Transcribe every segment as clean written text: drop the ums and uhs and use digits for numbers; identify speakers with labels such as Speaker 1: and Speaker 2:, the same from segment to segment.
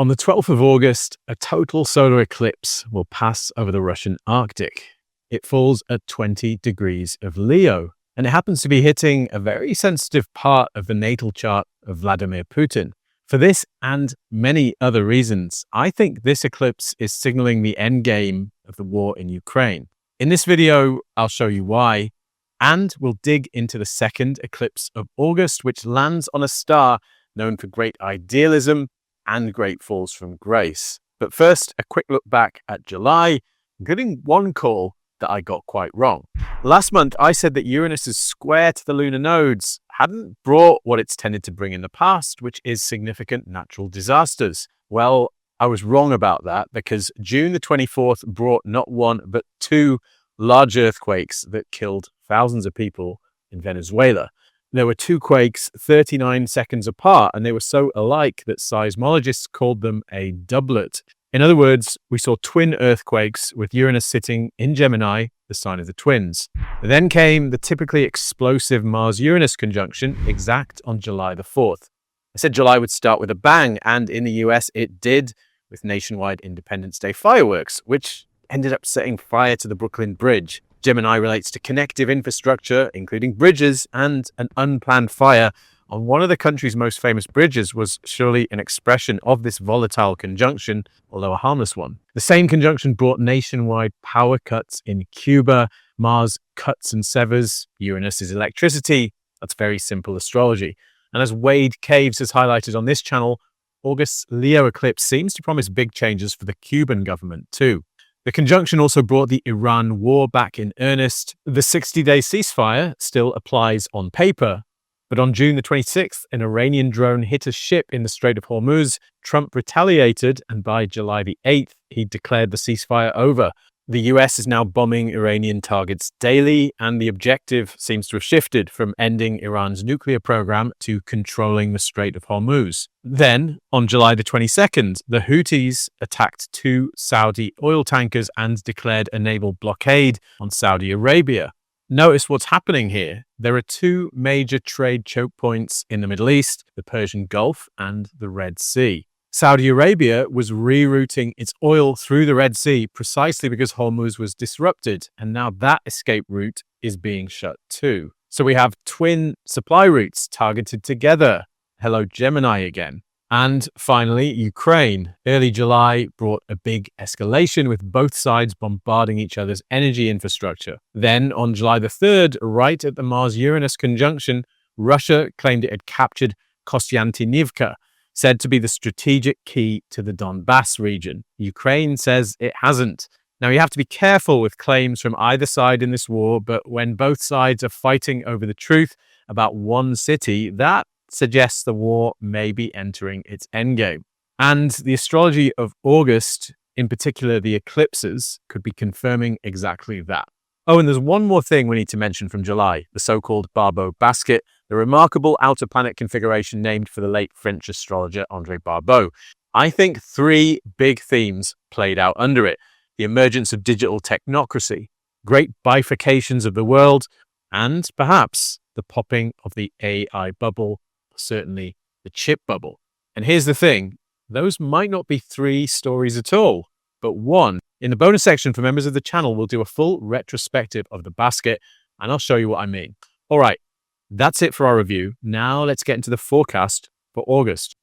Speaker 1: On the 12th of August, a total solar eclipse will pass over the Russian Arctic. It falls at 20 degrees of Leo, and it happens to be hitting a very sensitive part of the natal chart of Vladimir Putin. For this and many other reasons, I think this eclipse is signaling the endgame of the war in Ukraine. In this video, I'll show you why, and we'll dig into the second eclipse of August, which lands on a star known for great idealism and great falls from grace. But first, a quick look back at July, including one call that I got quite wrong. Last month, I said that Uranus's square to the lunar nodes hadn't brought what it's tended to bring in the past, which is significant natural disasters. Well, I was wrong about that because June the 24th brought not one, but two large earthquakes that killed thousands of people in Venezuela. There were two quakes 39 seconds apart, and they were so alike that seismologists called them a doublet. In other words, we saw twin earthquakes with Uranus sitting in Gemini, the sign of the twins. Then came the typically explosive Mars-Uranus conjunction, exact on July the 4th. I said July would start with a bang, and in the US it did, with nationwide Independence Day fireworks, which ended up setting fire to the Brooklyn Bridge. Gemini relates to connective infrastructure, including bridges, and an unplanned fire on one of the country's most famous bridges was surely an expression of this volatile conjunction, although a harmless one. The same conjunction brought nationwide power cuts in Cuba. Mars cuts and severs. Uranus is electricity. That's very simple astrology. And as Wade Caves has highlighted on this channel, August's Leo eclipse seems to promise big changes for the Cuban government too. The conjunction also brought the Iran war back in earnest. The 60-day ceasefire still applies on paper, but on June the 26th, an Iranian drone hit a ship in the Strait of Hormuz. Trump retaliated, and by July the 8th, he declared the ceasefire over. The US is now bombing Iranian targets daily, and the objective seems to have shifted from ending Iran's nuclear program to controlling the Strait of Hormuz. Then, on July the 22nd, the Houthis attacked two Saudi oil tankers and declared a naval blockade on Saudi Arabia. Notice what's happening here. There are two major trade choke points in the Middle East, the Persian Gulf and the Red Sea. Saudi Arabia was rerouting its oil through the Red Sea precisely because Hormuz was disrupted, and now that escape route is being shut too. So we have twin supply routes targeted together. Hello, Gemini again. And finally, Ukraine. Early July brought a big escalation with both sides bombarding each other's energy infrastructure. Then on July the 3rd, right at the Mars-Uranus conjunction, Russia claimed it had captured Kostiantynivka, said to be the strategic key to the Donbass region. Ukraine says it hasn't. Now, you have to be careful with claims from either side in this war, but when both sides are fighting over the truth about one city, that suggests the war may be entering its endgame. And the astrology of August, in particular the eclipses, could be confirming exactly that. Oh, and there's one more thing we need to mention from July, the so-called Barbeau basket, the remarkable outer planet configuration named for the late French astrologer André Barbeau. I think three big themes played out under it: the emergence of digital technocracy, great bifurcations of the world, and perhaps the popping of the AI bubble, certainly the chip bubble. And here's the thing, those might not be three stories at all, but one. In the bonus section for members of the channel, we'll do a full retrospective of the basket, and I'll show you what I mean. All right, that's it for our review. Now let's get into the forecast for August.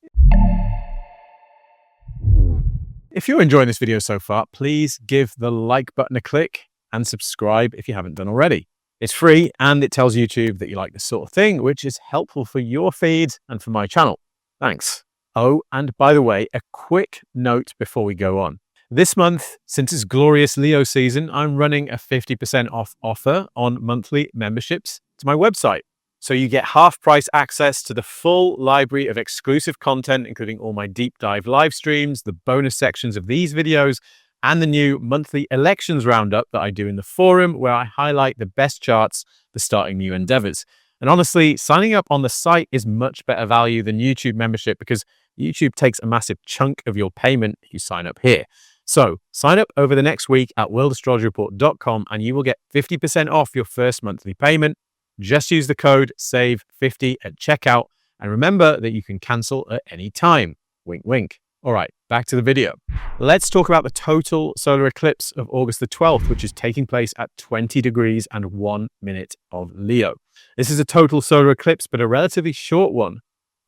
Speaker 1: If you're enjoying this video so far, please give the like button a click and subscribe if you haven't done already. It's free and it tells YouTube that you like this sort of thing, which is helpful for your feed and for my channel. Thanks. Oh, and by the way, a quick note before we go on. This month, since it's glorious Leo season, I'm running a 50% off offer on monthly memberships to my website. So you get half price access to the full library of exclusive content, including all my deep dive live streams, the bonus sections of these videos, and the new monthly elections roundup that I do in the forum, where I highlight the best charts for starting new endeavors. And honestly, signing up on the site is much better value than YouTube membership because YouTube takes a massive chunk of your payment if you sign up here. So sign up over the next week at worldastrologyreport.com and you will get 50% off your first monthly payment. Just use the code SAVE50 at checkout. And remember that you can cancel at any time. Wink, wink. All right, back to the video. Let's talk about the total solar eclipse of August the 12th, which is taking place at 20 degrees and 1 minute of Leo. This is a total solar eclipse, but a relatively short one,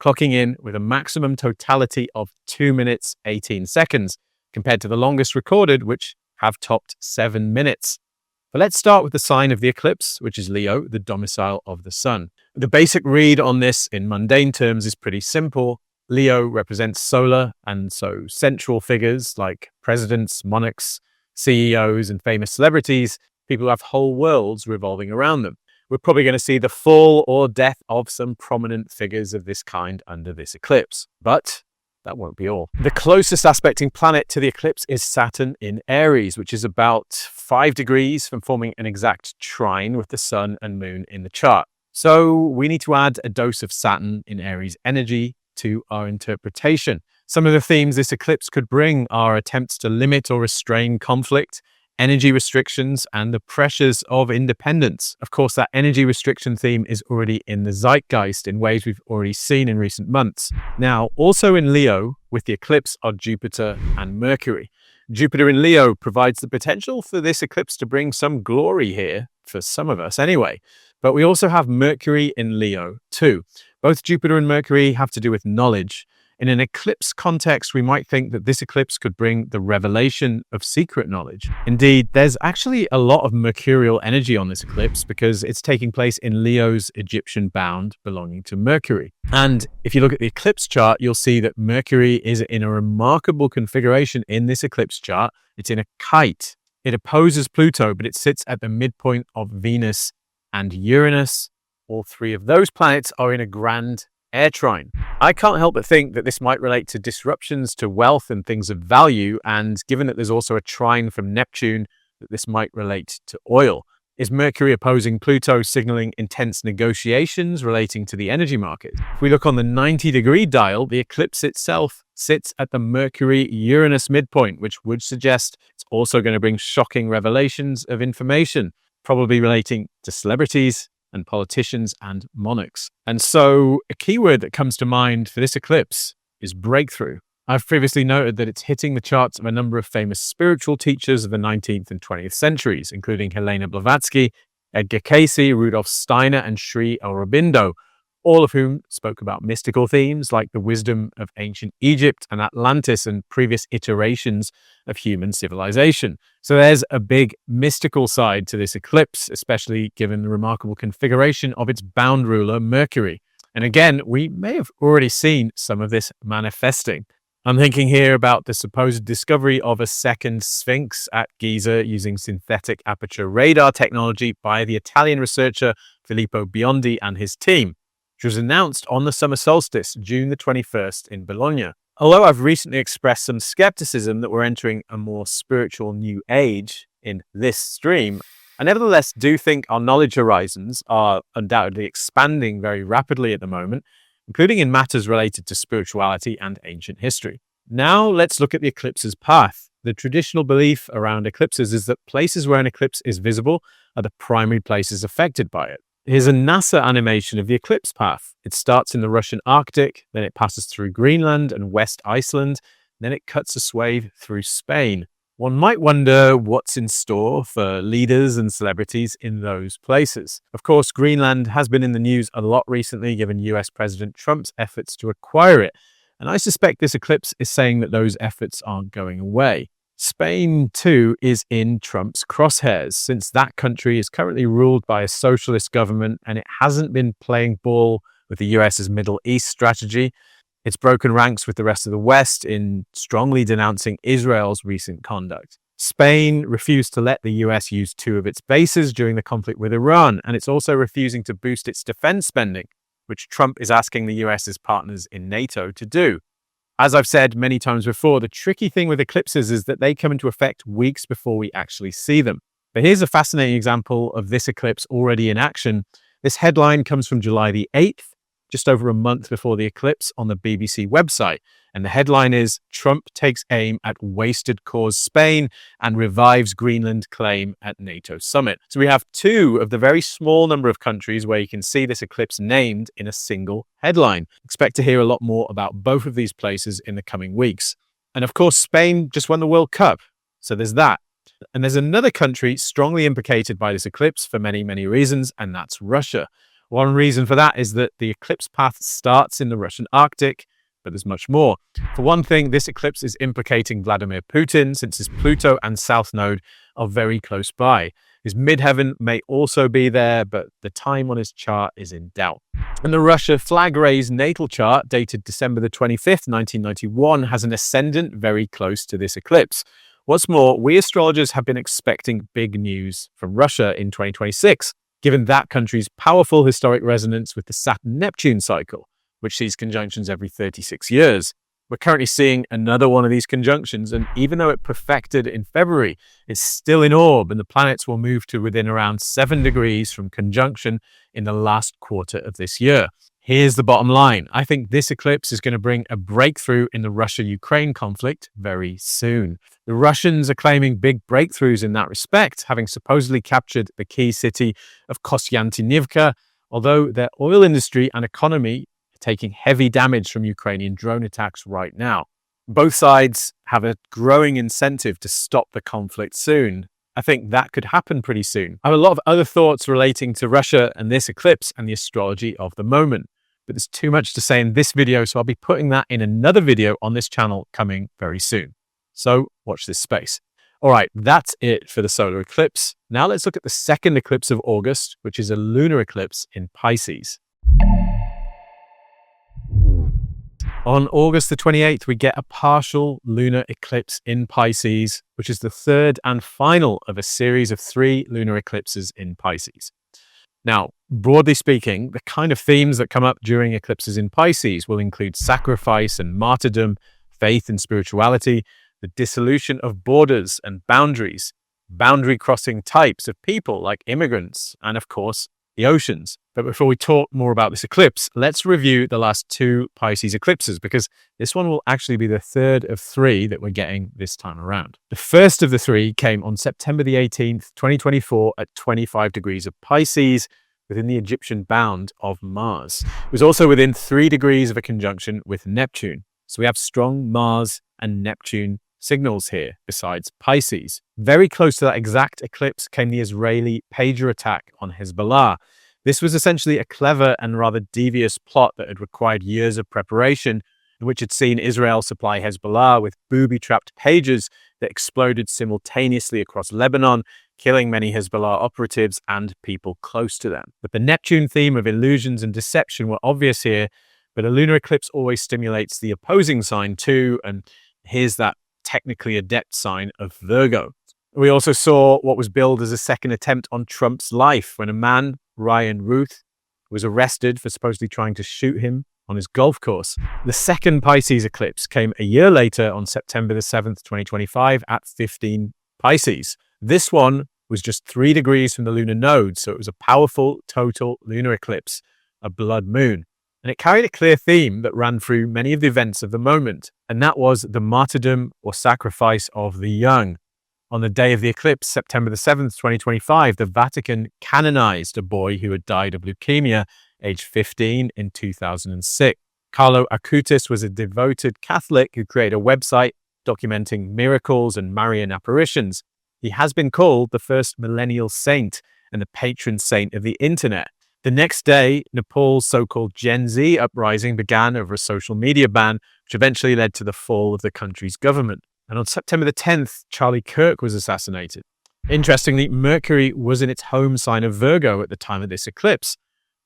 Speaker 1: clocking in with a maximum totality of 2 minutes, 18 seconds, compared to the longest recorded, which have topped 7 minutes. But let's start with the sign of the eclipse, which is Leo, the domicile of the sun. The basic read on this in mundane terms is pretty simple. Leo represents solar, and so central figures like presidents, monarchs, CEOs, and famous celebrities, people who have whole worlds revolving around them. We're probably going to see the fall or death of some prominent figures of this kind under this eclipse. But that won't be all. The closest aspecting planet to the eclipse is Saturn in Aries, which is about 5 degrees from forming an exact trine with the sun and moon in the chart. So we need to add a dose of Saturn in Aries energy to our interpretation. Some of the themes this eclipse could bring are attempts to limit or restrain conflict, energy restrictions, and the pressures of independence. Of course, that energy restriction theme is already in the zeitgeist in ways we've already seen in recent months. Now, also in Leo with the eclipse are Jupiter and Mercury. Jupiter in Leo provides the potential for this eclipse to bring some glory here, for some of us anyway. But we also have Mercury in Leo too. Both Jupiter and Mercury have to do with knowledge. In an eclipse context, we might think that this eclipse could bring the revelation of secret knowledge. Indeed, there's actually a lot of mercurial energy on this eclipse because it's taking place in Leo's Egyptian bound belonging to Mercury. And if you look at the eclipse chart, you'll see that Mercury is in a remarkable configuration in this eclipse chart. It's in a kite. It opposes Pluto, but it sits at the midpoint of Venus and Uranus. All three of those planets are in a grand air trine. I can't help but think that this might relate to disruptions to wealth and things of value, and given that there's also a trine from Neptune, that this might relate to oil. Is Mercury opposing Pluto signaling intense negotiations relating to the energy market? If we look on the 90-degree dial, the eclipse itself sits at the Mercury-Uranus midpoint, which would suggest it's also going to bring shocking revelations of information, probably relating to celebrities and politicians and monarchs. And so a keyword that comes to mind for this eclipse is breakthrough. I've previously noted that it's hitting the charts of a number of famous spiritual teachers of the 19th and 20th centuries, including Helena Blavatsky, Edgar Cayce, Rudolf Steiner, and Sri Aurobindo, all of whom spoke about mystical themes like the wisdom of ancient Egypt and Atlantis and previous iterations of human civilization. So there's a big mystical side to this eclipse, especially given the remarkable configuration of its bound ruler, Mercury. And again, we may have already seen some of this manifesting. I'm thinking here about the supposed discovery of a second Sphinx at Giza using synthetic aperture radar technology by the Italian researcher Filippo Biondi and his team, which was announced on the summer solstice, June the 21st in Bologna. Although I've recently expressed some skepticism that we're entering a more spiritual new age in this stream, I nevertheless do think our knowledge horizons are undoubtedly expanding very rapidly at the moment, including in matters related to spirituality and ancient history. Now let's look at the eclipse's path. The traditional belief around eclipses is that places where an eclipse is visible are the primary places affected by it. Here's a NASA animation of the eclipse path. It starts in the Russian Arctic, then it passes through Greenland and West Iceland, then it cuts a swathe through Spain. One might wonder what's in store for leaders and celebrities in those places. Of course, Greenland has been in the news a lot recently given US President Trump's efforts to acquire it, and I suspect this eclipse is saying that those efforts aren't going away. Spain, too, is in Trump's crosshairs, since that country is currently ruled by a socialist government and it hasn't been playing ball with the US's Middle East strategy. It's broken ranks with the rest of the West in strongly denouncing Israel's recent conduct. Spain refused to let the US use 2 of its bases during the conflict with Iran, and it's also refusing to boost its defense spending, which Trump is asking the US's partners in NATO to do. As I've said many times before, the tricky thing with eclipses is that they come into effect weeks before we actually see them. But here's a fascinating example of this eclipse already in action. This headline comes from July the 8th, just over a month before the eclipse on the BBC website. And the headline is, Trump takes aim at wasted cause Spain and revives Greenland claim at NATO summit. So we have 2 of the very small number of countries where you can see this eclipse named in a single headline. Expect to hear a lot more about both of these places in the coming weeks. And of course, Spain just won the World Cup. So there's that. And there's another country strongly implicated by this eclipse for many, many reasons, and that's Russia. One reason for that is that the eclipse path starts in the Russian Arctic, but there's much more. For one thing, this eclipse is implicating Vladimir Putin, since his Pluto and South Node are very close by. His midheaven may also be there, but the time on his chart is in doubt. And the Russia flag raised natal chart, dated December the 25th, 1991, has an ascendant very close to this eclipse. What's more, we astrologers have been expecting big news from Russia in 2026, given that country's powerful historic resonance with the Saturn-Neptune cycle, which sees conjunctions every 36 years. We're currently seeing another one of these conjunctions, and even though it perfected in February, it's still in orb, and the planets will move to within around 7 degrees from conjunction in the last quarter of this year. Here's the bottom line. I think this eclipse is going to bring a breakthrough in the Russia-Ukraine conflict very soon. The Russians are claiming big breakthroughs in that respect, having supposedly captured the key city of Kostyantynivka, although their oil industry and economy are taking heavy damage from Ukrainian drone attacks right now. Both sides have a growing incentive to stop the conflict soon. I think that could happen pretty soon. I have a lot of other thoughts relating to Russia and this eclipse and the astrology of the moment, but there's too much to say in this video, so I'll be putting that in another video on this channel coming very soon. So watch this space. All right, that's it for the solar eclipse. Now let's look at the second eclipse of August, which is a lunar eclipse in Pisces. On August the 28th, we get a partial lunar eclipse in Pisces, which is the third and final of a series of 3 lunar eclipses in Pisces. Now, broadly speaking, the kind of themes that come up during eclipses in Pisces will include sacrifice and martyrdom, faith and spirituality, the dissolution of borders and boundaries, boundary-crossing types of people like immigrants, and of course, the oceans. But before we talk more about this eclipse, let's review the last 2 Pisces eclipses, because this one will actually be the third of 3 that we're getting this time around. The first of the 3 came on September the 18th, 2024 at 25 degrees of Pisces, within the Egyptian bound of Mars. It was also within 3 degrees of a conjunction with Neptune. So we have strong Mars and Neptune signals here, besides Pisces. Very close to that exact eclipse came the Israeli pager attack on Hezbollah. This was essentially a clever and rather devious plot that had required years of preparation, in which had seen Israel supply Hezbollah with booby-trapped pagers that exploded simultaneously across Lebanon, killing many Hezbollah operatives and people close to them. But the Neptune theme of illusions and deception were obvious here, but a lunar eclipse always stimulates the opposing sign too, and here's that technically adept sign of Virgo. We also saw what was billed as a second attempt on Trump's life when a man, Ryan Ruth, was arrested for supposedly trying to shoot him on his golf course. The second Pisces eclipse came a year later on September the 7th, 2025 at 15 Pisces. This one was just 3 degrees from the lunar node, so it was a powerful total lunar eclipse, a blood moon. And it carried a clear theme that ran through many of the events of the moment, and that was the martyrdom or sacrifice of the young. On the day of the eclipse, September the 7th, 2025, the Vatican canonized a boy who had died of leukemia, aged 15, in 2006. Carlo Acutis was a devoted Catholic who created a website documenting miracles and Marian apparitions. He has been called the first millennial saint and the patron saint of the internet. The next day, Nepal's so-called Gen Z uprising began over a social media ban, which eventually led to the fall of the country's government. And on September the 10th, Charlie Kirk was assassinated. Interestingly, Mercury was in its home sign of Virgo at the time of this eclipse,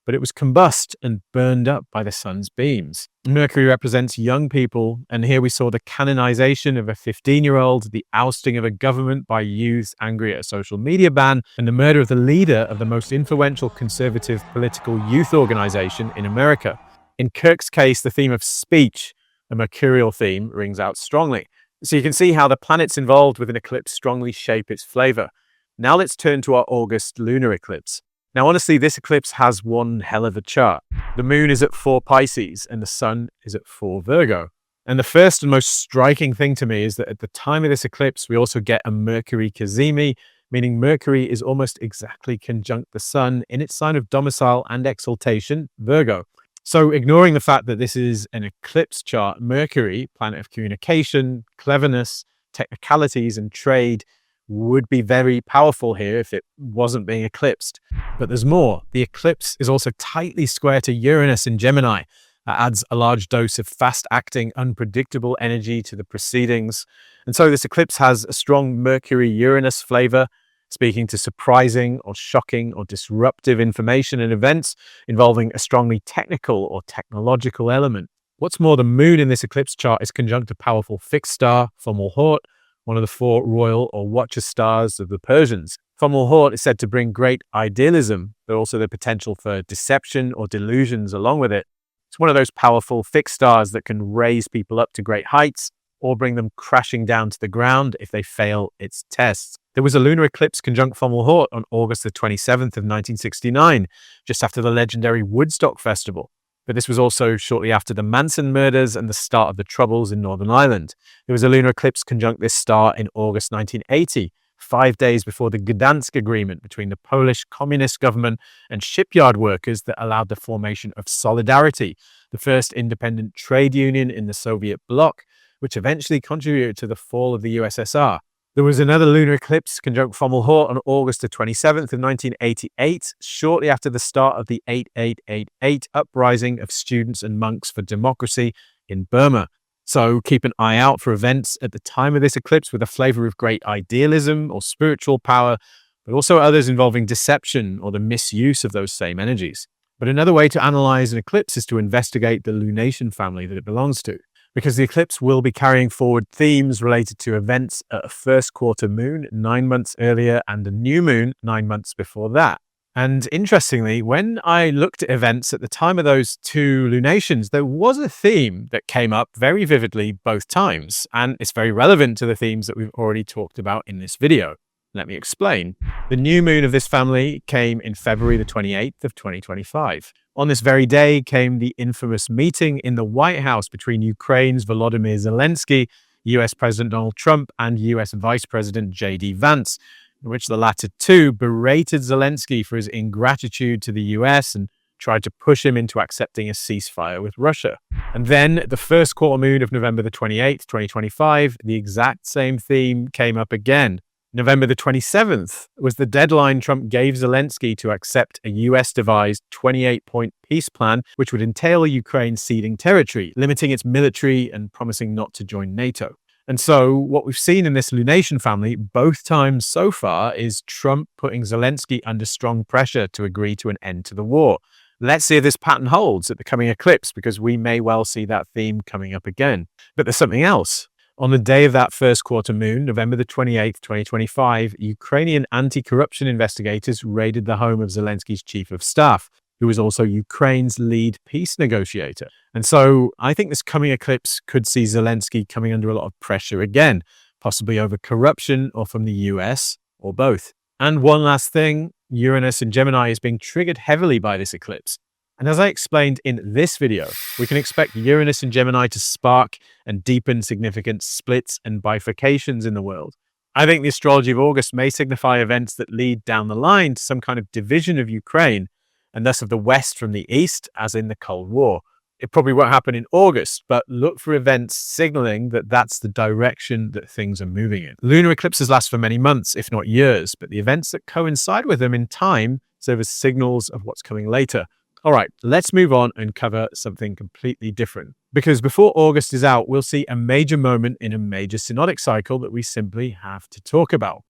Speaker 1: but it was combusted and burned up by the sun's beams. Mercury represents young people, and here we saw the canonization of a 15-year-old, the ousting of a government by youths angry at a social media ban, and the murder of the leader of the most influential conservative political youth organization in America. In Kirk's case, the theme of speech, a mercurial theme, rings out strongly. So you can see how the planets involved with an eclipse strongly shape its flavor. Now let's turn to our August lunar eclipse. Now, honestly, this eclipse has one hell of a chart. The moon is at 4 Pisces and the sun is at 4 Virgo. And the first and most striking thing to me is that at the time of this eclipse, we also get a Mercury Cazimi, meaning Mercury is almost exactly conjunct the sun in its sign of domicile and exaltation, Virgo. So, ignoring the fact that this is an eclipse chart, Mercury, planet of communication, cleverness, technicalities, and trade, would be very powerful here if it wasn't being eclipsed. But there's more. The eclipse is also tightly square to Uranus in Gemini. That adds a large dose of fast-acting, unpredictable energy to the proceedings. And so this eclipse has a strong Mercury-Uranus flavor, speaking to surprising or shocking or disruptive information and events involving a strongly technical or technological element. What's more, the moon in this eclipse chart is conjunct a powerful fixed star, Fomalhaut, one of the four royal or watcher stars of the Persians. Fomalhaut is said to bring great idealism, but also the potential for deception or delusions along with it. It's one of those powerful fixed stars that can raise people up to great heights or bring them crashing down to the ground if they fail its tests. There was a lunar eclipse conjunct Fomalhaut on August the 27th of 1969, just after the legendary Woodstock Festival. But this was also shortly after the Manson murders and the start of the Troubles in Northern Ireland. There was a lunar eclipse conjunct this star in August 1980, 5 days before the Gdansk Agreement between the Polish Communist government and shipyard workers that allowed the formation of Solidarity, the first independent trade union in the Soviet bloc, which eventually contributed to the fall of the USSR. There was another lunar eclipse conjunct Fomalhaut on August the 27th of 1988, shortly after the start of the 8888 uprising of students and monks for democracy in Burma. So keep an eye out for events at the time of this eclipse with a flavor of great idealism or spiritual power, but also others involving deception or the misuse of those same energies. But another way to analyze an eclipse is to investigate the lunation family that it belongs to, because the eclipse will be carrying forward themes related to events at a first quarter moon 9 months earlier and a new moon 9 months before that. And interestingly, when I looked at events at the time of those two lunations, there was a theme that came up very vividly both times, and it's very relevant to the themes that we've already talked about in this video. Let me explain. The new moon of this family came in February the 28th of 2025. On this very day came the infamous meeting in the White House between Ukraine's Volodymyr Zelensky, US President Donald Trump, and US Vice President J.D. Vance, in which the latter two berated Zelensky for his ingratitude to the US and tried to push him into accepting a ceasefire with Russia. And then the first quarter moon of November the 28th, 2025, the exact same theme came up again. November the 27th was the deadline Trump gave Zelensky to accept a US-devised 28-point peace plan, which would entail Ukraine ceding territory, limiting its military and promising not to join NATO. And so what we've seen in this lunation family both times so far is Trump putting Zelensky under strong pressure to agree to an end to the war. Let's see if this pattern holds at the coming eclipse, because we may well see that theme coming up again. But there's something else. On the day of that first quarter moon, November the 28th, 2025, Ukrainian anti-corruption investigators raided the home of Zelensky's chief of staff, who was also Ukraine's lead peace negotiator. And so I think this coming eclipse could see Zelensky coming under a lot of pressure again, possibly over corruption or from the US or both. And one last thing, Uranus in Gemini is being triggered heavily by this eclipse. And as I explained in this video, we can expect Uranus in Gemini to spark and deepen significant splits and bifurcations in the world. I think the astrology of August may signify events that lead down the line to some kind of division of Ukraine, and thus of the West from the East, as in the Cold War. It probably won't happen in August, but look for events signaling that that's the direction that things are moving in. Lunar eclipses last for many months, if not years, but the events that coincide with them in time serve as signals of what's coming later. All right, let's move on and cover something completely different. Because before August is out, we'll see a major moment in a major synodic cycle that we simply have to talk about.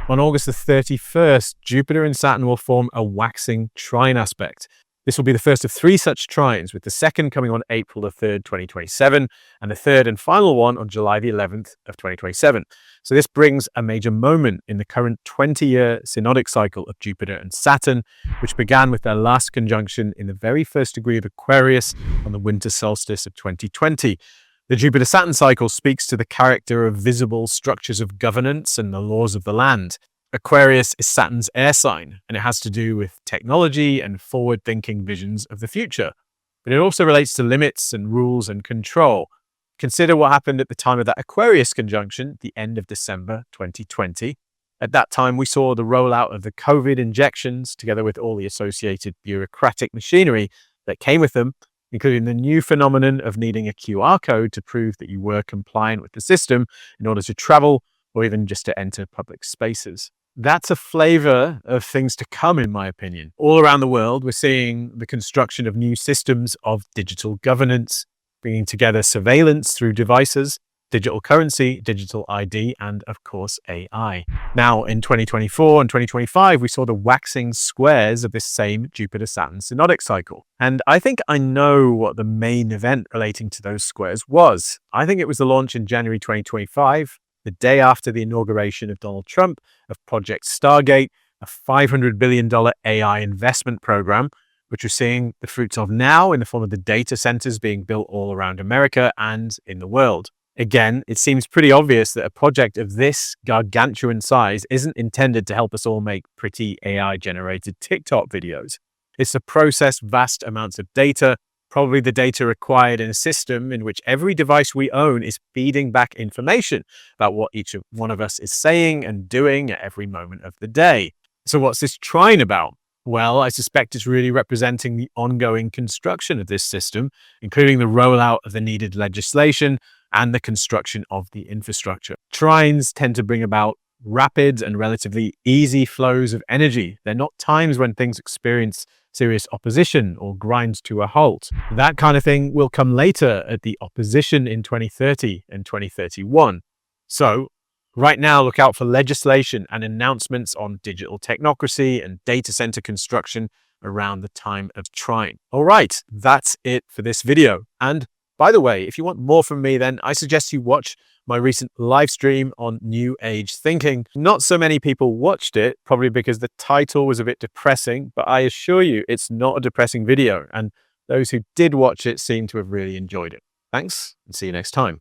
Speaker 1: On August the 31st, Jupiter and Saturn will form a waxing trine aspect. This will be the first of 3 such trines, with the second coming on April the 3rd, 2027, and the third and final one on July the 11th of 2027. So this brings a major moment in the current 20-year synodic cycle of Jupiter and Saturn, which began with their last conjunction in the very first degree of Aquarius on the winter solstice of 2020. The Jupiter-Saturn cycle speaks to the character of visible structures of governance and the laws of the land. Aquarius is Saturn's air sign, and it has to do with technology and forward-thinking visions of the future. But it also relates to limits and rules and control. Consider what happened at the time of that Aquarius conjunction, the end of December 2020. At that time, we saw the rollout of the COVID injections, together with all the associated bureaucratic machinery that came with them, including the new phenomenon of needing a QR code to prove that you were compliant with the system in order to travel or even just to enter public spaces. That's a flavor of things to come, in my opinion. All around the world, we're seeing the construction of new systems of digital governance, bringing together surveillance through devices, digital currency, digital ID, and of course, AI. Now, in 2024 and 2025, we saw the waxing squares of this same Jupiter-Saturn synodic cycle. And I think I know what the main event relating to those squares was. I think it was the launch in January 2025, the day after the inauguration of Donald Trump, of Project Stargate, a $500 billion AI investment program, which we're seeing the fruits of now in the form of the data centers being built all around America and in the world. Again, it seems pretty obvious that a project of this gargantuan size isn't intended to help us all make pretty AI-generated TikTok videos. It's to process vast amounts of data, probably the data required in a system in which every device we own is feeding back information about what each one of us is saying and doing at every moment of the day. So what's this Trine about? Well, I suspect it's really representing the ongoing construction of this system, including the rollout of the needed legislation and the construction of the infrastructure. Trines tend to bring about rapid and relatively easy flows of energy. They're not times when things experience serious opposition or grind to a halt. That kind of thing will come later at the opposition in 2030 and 2031. So, right now, look out for legislation and announcements on digital technocracy and data center construction around the time of Trine. All right, that's it for this video. And by the way, if you want more from me, then I suggest you watch my recent live stream on New Age thinking. Not so many people watched it, probably because the title was a bit depressing, but I assure you it's not a depressing video, and those who did watch it seem to have really enjoyed it. Thanks, and see you next time.